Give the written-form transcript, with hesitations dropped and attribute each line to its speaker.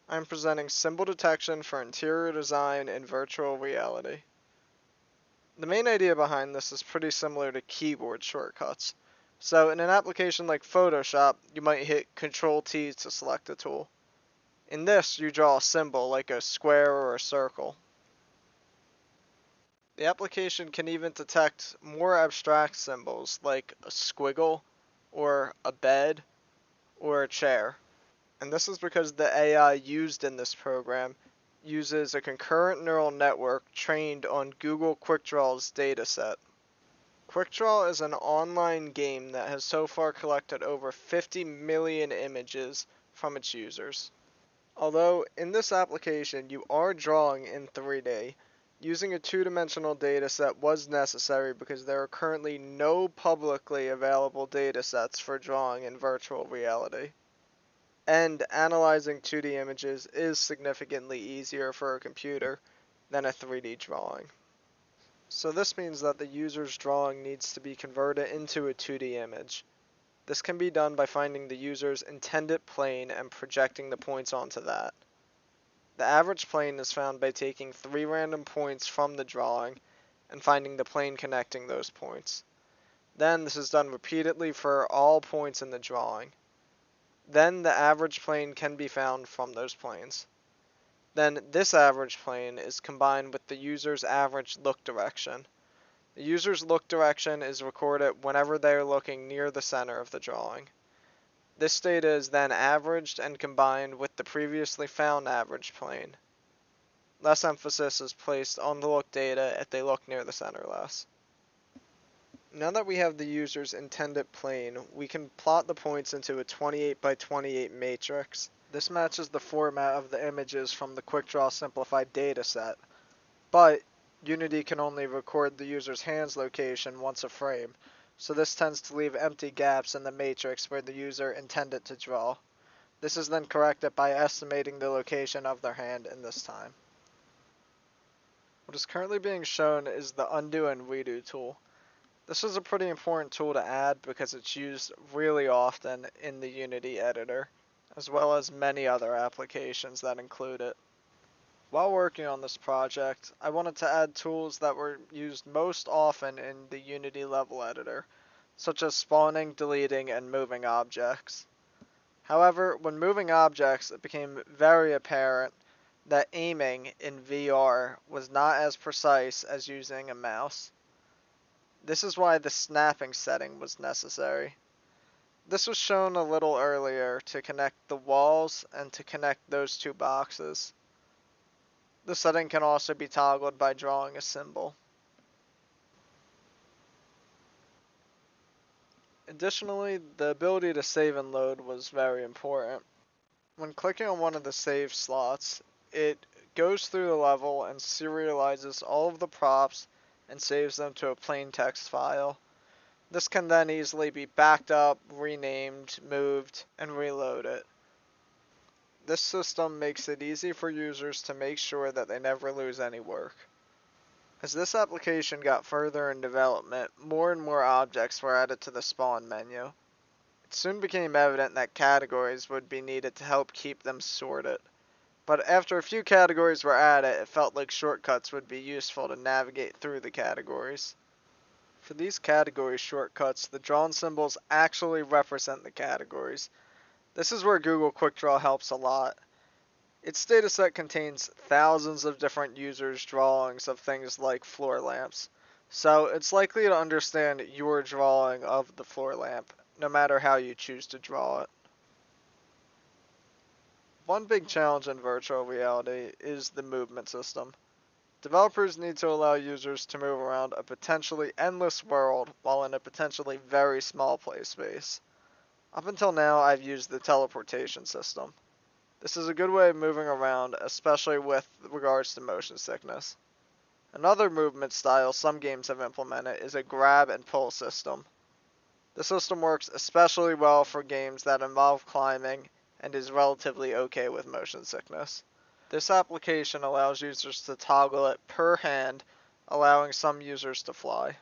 Speaker 1: I'm presenting symbol detection for interior design in virtual reality. The main idea behind this is pretty similar to keyboard shortcuts. So in an application like Photoshop, you might hit Ctrl-T to select a tool. In this, you draw a symbol like a square or a circle. The application can even detect more abstract symbols like a squiggle, or a bed, or a chair. And this is because the AI used in this program uses a concurrent neural network trained on Google QuickDraw's dataset. QuickDraw is an online game that has so far collected over 50 million images from its users. Although in this application you are drawing in 3D, using a two-dimensional dataset was necessary because there are currently no publicly available datasets for drawing in virtual reality. And analyzing 2D images is significantly easier for a computer than a 3D drawing. So this means that the user's drawing needs to be converted into a 2D image. This can be done by finding the user's intended plane and projecting the points onto that. The average plane is found by taking 3 random points from the drawing and finding the plane connecting those points. Then this is done repeatedly for all points in the drawing. Then the average plane can be found from those planes. Then this average plane is combined with the user's average look direction. The user's look direction is recorded whenever they are looking near the center of the drawing. This data is then averaged and combined with the previously found average plane. Less emphasis is placed on the look data if they look near the center less. Now that we have the user's intended plane, we can plot the points into a 28 by 28 matrix. This matches the format of the images from the QuickDraw simplified dataset, but Unity can only record the user's hand's location once a frame, so this tends to leave empty gaps in the matrix where the user intended to draw. This is then corrected by estimating the location of their hand in this time. What is currently being shown is the undo and redo tool. This is a pretty important tool to add because it's used really often in the Unity editor, as well as many other applications that include it. While working on this project, I wanted to add tools that were used most often in the Unity level editor, such as spawning, deleting, and moving objects. However, when moving objects, it became very apparent that aiming in VR was not as precise as using a mouse. This is why the snapping setting was necessary. This was shown a little earlier to connect the walls and to connect those two boxes. The setting can also be toggled by drawing a symbol. Additionally, the ability to save and load was very important. When clicking on one of the save slots, it goes through the level and serializes all of the props and saves them to a plain text file. This can then easily be backed up, renamed, moved, and reloaded. This system makes it easy for users to make sure that they never lose any work. As this application got further in development, more and more objects were added to the spawn menu. It soon became evident that categories would be needed to help keep them sorted. But after a few categories were added, it felt like shortcuts would be useful to navigate through the categories. For these category shortcuts, the drawn symbols actually represent the categories. This is where Google QuickDraw helps a lot. Its dataset contains thousands of different users' drawings of things like floor lamps, so it's likely to understand your drawing of the floor lamp, no matter how you choose to draw it. One big challenge in virtual reality is the movement system. Developers need to allow users to move around a potentially endless world while in a potentially very small play space. Up until now, I've used the teleportation system. This is a good way of moving around, especially with regards to motion sickness. Another movement style some games have implemented is a grab and pull system. The system works especially well for games that involve climbing and is relatively okay with motion sickness. This application allows users to toggle it per hand, allowing some users to fly.